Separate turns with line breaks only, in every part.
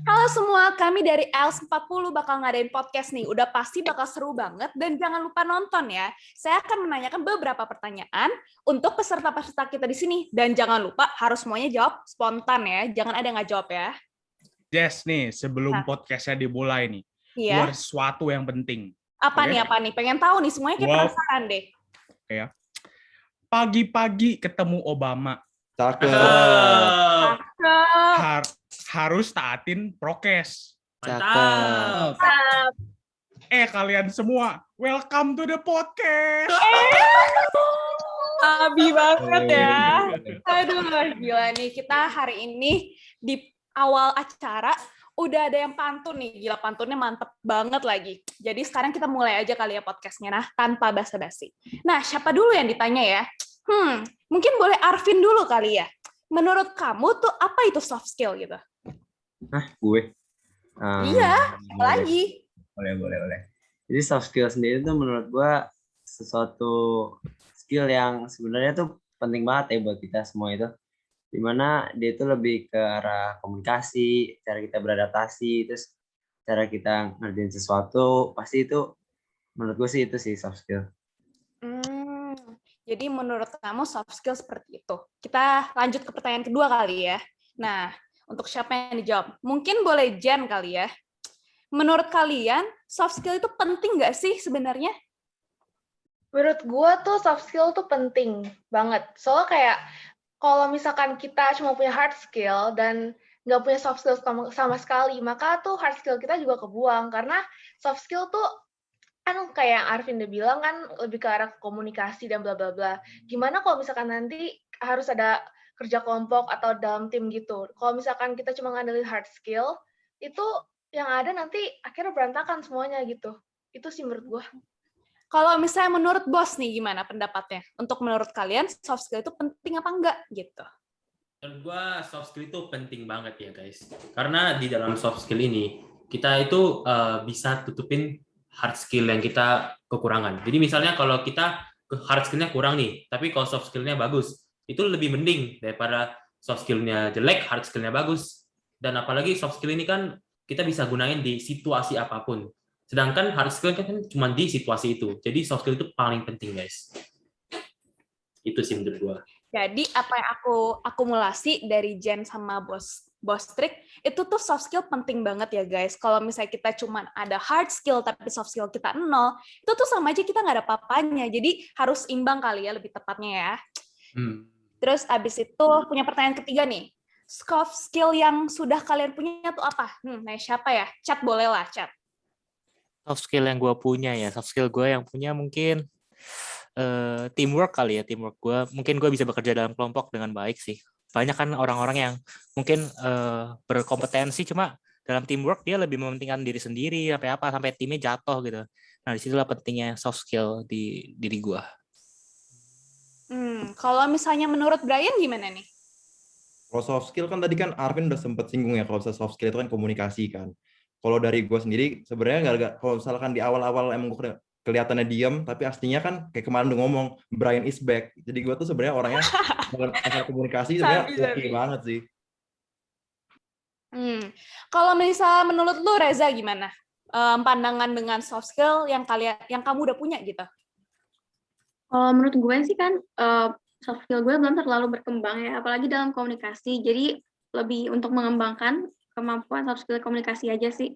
Halo semua, kami dari Els40 bakal ngadain podcast nih. Udah pasti bakal seru banget dan jangan lupa nonton ya. Saya akan menanyakan beberapa pertanyaan untuk peserta-peserta kita di sini dan jangan lupa harus semuanya jawab spontan ya. Jangan ada nggak jawab ya.
Jess nih, sebelum
Nah,
podcastnya dimulai nih,
iya.
gua ada sesuatu yang penting.
Apa
Oke?
nih, apa nih? Pengen tahu nih, semuanya kayak
Gua
penasaran deh.
ya. Pagi-pagi ketemu Obama.
Cakep.
Cakep.
Harus taatin prokes.
Cakep.
Kalian semua, welcome to the podcast.
Abi banget ya. Aduh, gila nih. Kita hari ini di awal acara udah ada yang pantun nih. Gila, pantunnya mantep banget lagi. Jadi sekarang kita mulai aja kali ya podcastnya. Nah, tanpa basa-basi. Nah, siapa dulu yang ditanya ya? Mungkin boleh Arvin dulu kali ya. Menurut kamu tuh apa itu soft skill gitu?
Gue.
Iya, apalagi.
Boleh. Jadi soft skill sendiri tuh menurut gue sesuatu skill yang sebenarnya tuh penting banget ya buat kita semua itu. Dimana dia itu lebih ke arah komunikasi, cara kita beradaptasi, terus cara kita ngerjain sesuatu, pasti itu menurut gue sih itu sih soft skill.
Jadi menurut kamu soft skill seperti itu. Kita lanjut ke pertanyaan kedua kali ya. Nah, untuk siapa yang dijawab? Mungkin boleh Jen kali ya. Menurut kalian, soft skill itu penting nggak sih sebenarnya?
Menurut gue tuh soft skill tuh penting banget. Soalnya kayak kalau misalkan kita cuma punya hard skill dan nggak punya soft skill sama sekali, maka tuh hard skill kita juga kebuang. Karena soft skill tuh kan kayak yang Arvin udah bilang kan lebih ke arah komunikasi dan bla bla bla. Gimana kalau misalkan nanti harus ada kerja kelompok atau dalam tim gitu. Kalau misalkan kita cuma ngandelin hard skill, itu yang ada nanti akhirnya berantakan semuanya gitu. Itu sih menurut gue.
Kalau misalnya menurut bos nih, gimana pendapatnya? Untuk menurut kalian, soft skill itu penting apa enggak? Gitu.
Menurut gue, soft skill itu penting banget ya, guys. Karena di dalam soft skill ini, kita itu bisa tutupin hard skill yang kita kekurangan. Jadi misalnya kalau kita hard skill-nya kurang nih, tapi kalau soft skill-nya bagus, itu lebih mending daripada soft skill-nya jelek, hard skill-nya bagus. Dan apalagi soft skill ini kan kita bisa gunain di situasi apapun. Sedangkan hard skill kan cuma di situasi itu. Jadi soft skill itu paling penting, guys. Itu sih menurut gue.
Jadi apa yang aku akumulasi dari Jen sama Bos Trik, itu tuh soft skill penting banget ya guys. Kalau misalnya kita cuma ada hard skill tapi soft skill kita 0, itu tuh sama aja kita nggak ada apa-apanya. Jadi harus imbang kali ya, lebih tepatnya ya. Terus abis itu punya pertanyaan ketiga nih. Soft skill yang sudah kalian punya tuh apa? Nah siapa ya? Chat boleh lah, chat.
Soft skill yang gue punya ya, soft skill gue yang punya mungkin teamwork kali ya, teamwork gue. Mungkin gue bisa bekerja dalam kelompok dengan baik sih. Banyak kan orang-orang yang mungkin berkompetensi, cuma dalam teamwork dia lebih mementingkan diri sendiri, sampai timnya jatuh gitu. Nah disitulah pentingnya soft skill di diri gue.
Kalau misalnya menurut Brian gimana nih?
Kalau soft skill kan tadi kan Arvin udah sempat singgung ya, kalau soft skill itu kan komunikasi kan. Kalau dari gue sendiri sebenarnya kalau misalkan di awal-awal emang gue kelihatannya diam, tapi aslinya kan kayak kemarin udah ngomong Brian is back. Jadi gue tuh sebenarnya orangnya dalam komunikasi sebenarnya oke banget sih.
Kalau misalnya menurut lu Reza gimana? Pandangan dengan soft skill yang kamu udah punya gitu?
Kalau menurut gue sih kan soft skill gue belum terlalu berkembang ya, apalagi dalam komunikasi. Jadi lebih untuk mengembangkan kemampuan soft skill komunikasi aja sih.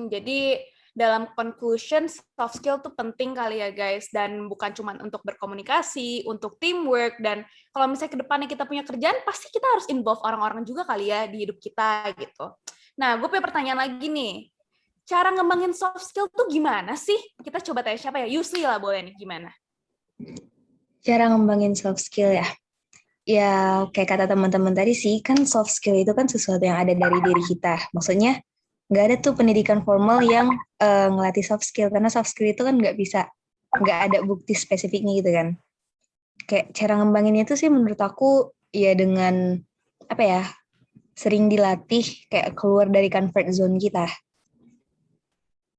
Jadi dalam conclusion, soft skill tuh penting kali ya guys, dan bukan cuma untuk berkomunikasi, untuk teamwork, dan kalau misalnya ke depannya kita punya kerjaan, pasti kita harus involve orang-orang juga kali ya di hidup kita gitu. Nah, gue punya pertanyaan lagi nih. Cara ngembangin soft skill tuh gimana sih? Kita coba tanya siapa ya? Yusli lah boleh nih, gimana?
Cara ngembangin soft skill ya? Ya, kayak kata teman-teman tadi sih, kan soft skill itu kan sesuatu yang ada dari diri kita. Maksudnya, nggak ada tuh pendidikan formal yang ngelatih soft skill, karena soft skill itu kan nggak ada bukti spesifiknya gitu kan. Kayak cara ngembanginnya itu sih menurut aku ya dengan sering dilatih kayak keluar dari comfort zone kita.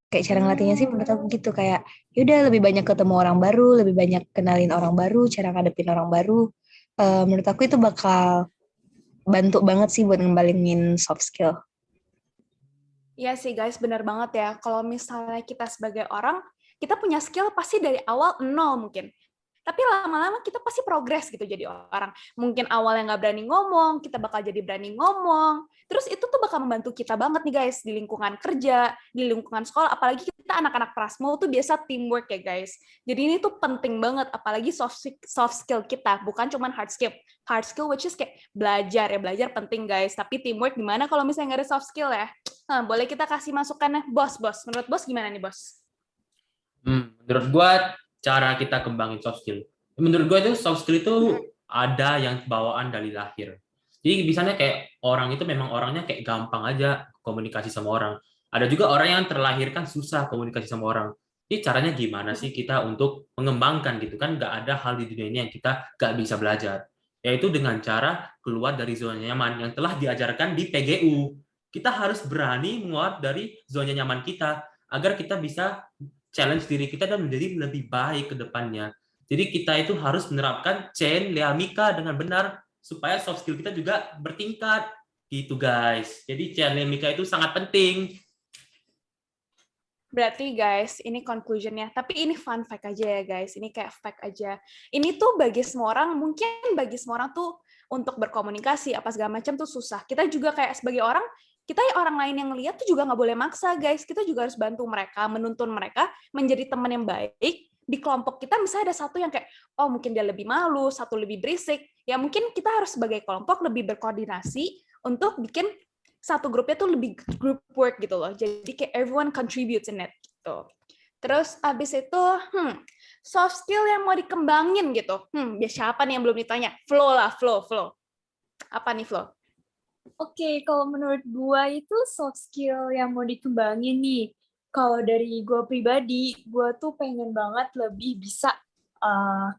Kayak cara ngelatihnya sih menurut aku gitu, kayak yaudah lebih banyak ketemu orang baru, lebih banyak kenalin orang baru, cara ngadepin orang baru. Menurut aku itu bakal bantu banget sih buat ngembangin soft skill.
Iya sih guys, benar banget ya. Kalau misalnya kita sebagai orang, kita punya skill pasti dari awal nol mungkin. Tapi lama-lama kita pasti progres gitu jadi orang. Mungkin awalnya nggak berani ngomong, kita bakal jadi berani ngomong. Terus itu tuh bakal membantu kita banget nih guys, di lingkungan kerja, di lingkungan sekolah. Apalagi kita anak-anak Prasmo tuh biasa teamwork ya guys. Jadi ini tuh penting banget, apalagi soft skill kita, bukan cuma hard skill. Hard skill which is kayak belajar ya, belajar penting guys. Tapi teamwork gimana kalau misalnya nggak ada soft skill ya? Nah, boleh kita kasih masukannya, bos. Menurut bos gimana nih bos?
Menurut gua cara kita kembangin soft skill. Menurut gua itu soft skill itu ada yang bawaan dari lahir. Jadi misalnya kayak orang itu memang orangnya kayak gampang aja komunikasi sama orang. Ada juga orang yang terlahirkan susah komunikasi sama orang. Jadi caranya gimana sih kita untuk mengembangkan gitu kan? Nggak ada hal di dunia ini yang kita nggak bisa belajar. Yaitu dengan cara keluar dari zona nyaman yang telah diajarkan di PGU. Kita harus berani mengeluar dari zona nyaman kita agar kita bisa challenge diri kita dan menjadi lebih baik ke depannya. Jadi kita itu harus menerapkan chain Leamika dengan benar supaya soft skill kita juga bertingkat gitu guys. Jadi chain Leamika itu sangat penting.
Berarti guys, ini conclusion-nya. Tapi ini fun fact aja ya guys. Ini kayak fact aja. Ini tuh bagi semua orang, mungkin bagi semua orang tuh untuk berkomunikasi apa segala macam tuh susah. Kita juga kayak sebagai orang, kita orang lain yang lihat tuh juga nggak boleh maksa guys. Kita juga harus bantu mereka, menuntun mereka menjadi teman yang baik. Di kelompok kita misalnya ada satu yang kayak, oh mungkin dia lebih malu, satu lebih berisik. Ya mungkin kita harus sebagai kelompok lebih berkoordinasi untuk bikin satu grupnya tuh lebih group work gitu loh. Jadi kayak everyone contributes in it gitu. Terus abis itu, soft skill yang mau dikembangin gitu. Siapa nih yang belum ditanya? Flo lah, Flo. Apa nih Flo?
Oke, kalau menurut gua itu soft skill yang mau dikembangin nih. Kalau dari gua pribadi, gua tuh pengen banget lebih bisa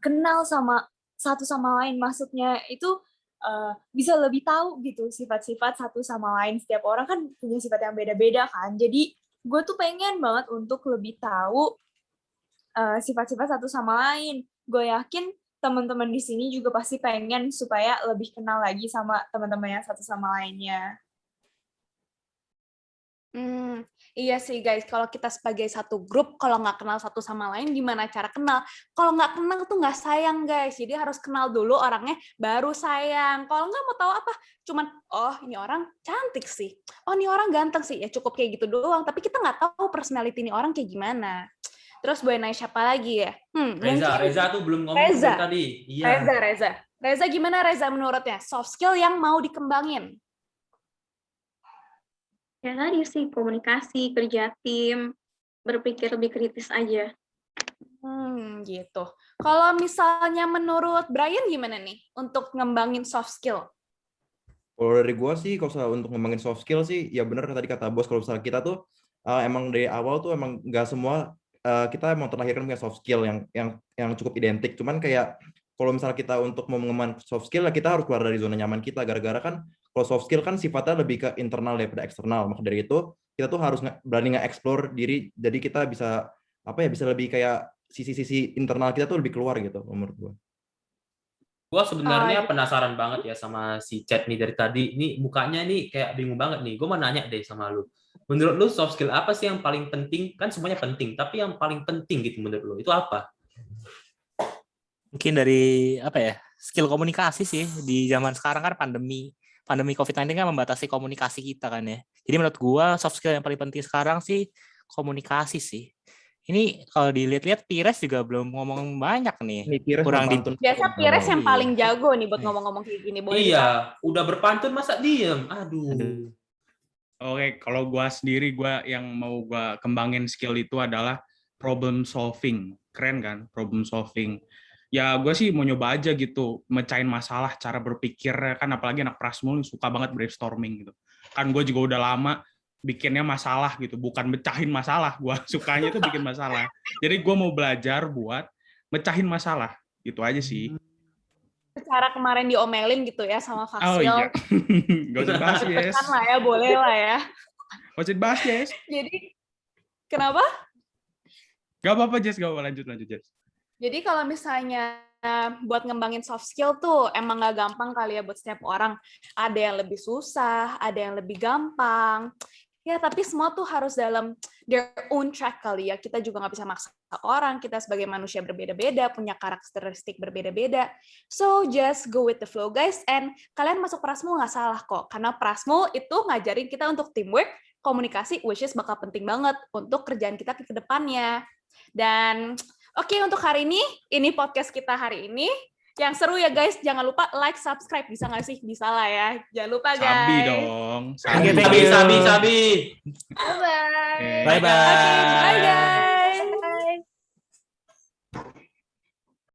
kenal sama satu sama lain. Maksudnya itu bisa lebih tahu gitu sifat-sifat satu sama lain. Setiap orang kan punya sifat yang beda-beda kan. Jadi gue tuh pengen banget untuk lebih tahu sifat-sifat satu sama lain. Gue yakin teman-teman di sini juga pasti pengen supaya lebih kenal lagi sama teman-teman yang satu sama lainnya.
Iya sih guys, kalau kita sebagai satu grup, kalau nggak kenal satu sama lain, gimana cara kenal? Kalau nggak kenal tuh nggak sayang guys, jadi harus kenal dulu orangnya, baru sayang. Kalau nggak mau tahu apa, cuman, oh ini orang cantik sih, oh ini orang ganteng sih, ya cukup kayak gitu doang. Tapi kita nggak tahu personality ini orang kayak gimana. Terus boleh nanya siapa lagi ya?
Reza tuh belum ngomong tadi. Iya.
Reza gimana Reza menurutnya? Soft skill yang mau dikembangin?
Ya tadi sih komunikasi, kerja tim, berpikir lebih kritis aja.
Gitu. Kalau misalnya menurut Brian gimana nih untuk ngembangin soft skill?
Kalau dari gue sih, kalau untuk ngembangin soft skill sih, ya benar tadi kata bos, kalau misalnya kita tuh emang dari awal tuh emang nggak semua kita emang terlahirkan punya soft skill yang cukup identik. Cuman kayak kalau misalnya kita untuk mau mengembangkan soft skill, kita harus keluar dari zona nyaman kita. Gara-gara kan kalau soft skill kan sifatnya lebih ke internal daripada eksternal. Maka dari itu kita tuh harus berani nge-explore diri. Jadi kita bisa bisa lebih kayak sisi-sisi internal kita tuh lebih keluar gitu menurut gue.
Gue sebenarnya penasaran banget ya sama si chat nih dari tadi. Ini mukanya nih kayak bingung banget nih. Gue mau nanya deh sama lu. Menurut lu soft skill apa sih yang paling penting? Kan semuanya penting, tapi yang paling penting gitu menurut lu itu apa?
Mungkin dari skill komunikasi sih. Di zaman sekarang kan pandemi COVID-19 kan membatasi komunikasi kita kan ya. Jadi menurut gua soft skill yang paling penting sekarang sih komunikasi sih. Ini kalau dilihat-lihat Pires juga belum ngomong banyak nih.
Kurang biasa Pires yang paling jago nih buat ngomong-ngomong kayak gini.
Iya, udah berpantun masa diem. Aduh.
Oke, kalau gua sendiri, yang mau gua kembangin skill itu adalah problem solving. Keren kan, problem solving. Ya gue sih mau nyoba aja gitu, mecahin masalah, cara berpikirnya kan, apalagi anak Prasmo suka banget brainstorming gitu. Kan gue juga udah lama bikinnya masalah gitu, bukan mecahin masalah. Gue sukanya tuh bikin masalah. Jadi gue mau belajar buat mecahin masalah, gitu aja sih.
Cara kemarin diomelin gitu ya sama Fasil.
Oh iya, gak usah bahas Yes.
Tekan lah ya, boleh lah ya.
Gak usah bahas Yes.
Jadi, kenapa?
Gak apa-apa Jess, gak apa-apa, lanjut Jess.
Jadi kalau misalnya buat ngembangin soft skill tuh emang gak gampang kali ya buat setiap orang. Ada yang lebih susah, ada yang lebih gampang. Ya, tapi semua tuh harus dalam their own track kali ya. Kita juga nggak bisa maksa orang. Kita sebagai manusia berbeda-beda, punya karakteristik berbeda-beda. So, just go with the flow, guys. And kalian masuk Prasmo nggak salah kok. Karena Prasmo itu ngajarin kita untuk teamwork, komunikasi, which is bakal penting banget untuk kerjaan kita ke depannya. Dan oke, untuk hari ini podcast kita hari ini. Yang seru ya guys, jangan lupa like, subscribe. Bisa nggak sih? Bisa lah ya. Jangan lupa guys.
Sabi dong.
Sabi.
Bye-bye.
Bye-bye.
Okay, bye guys.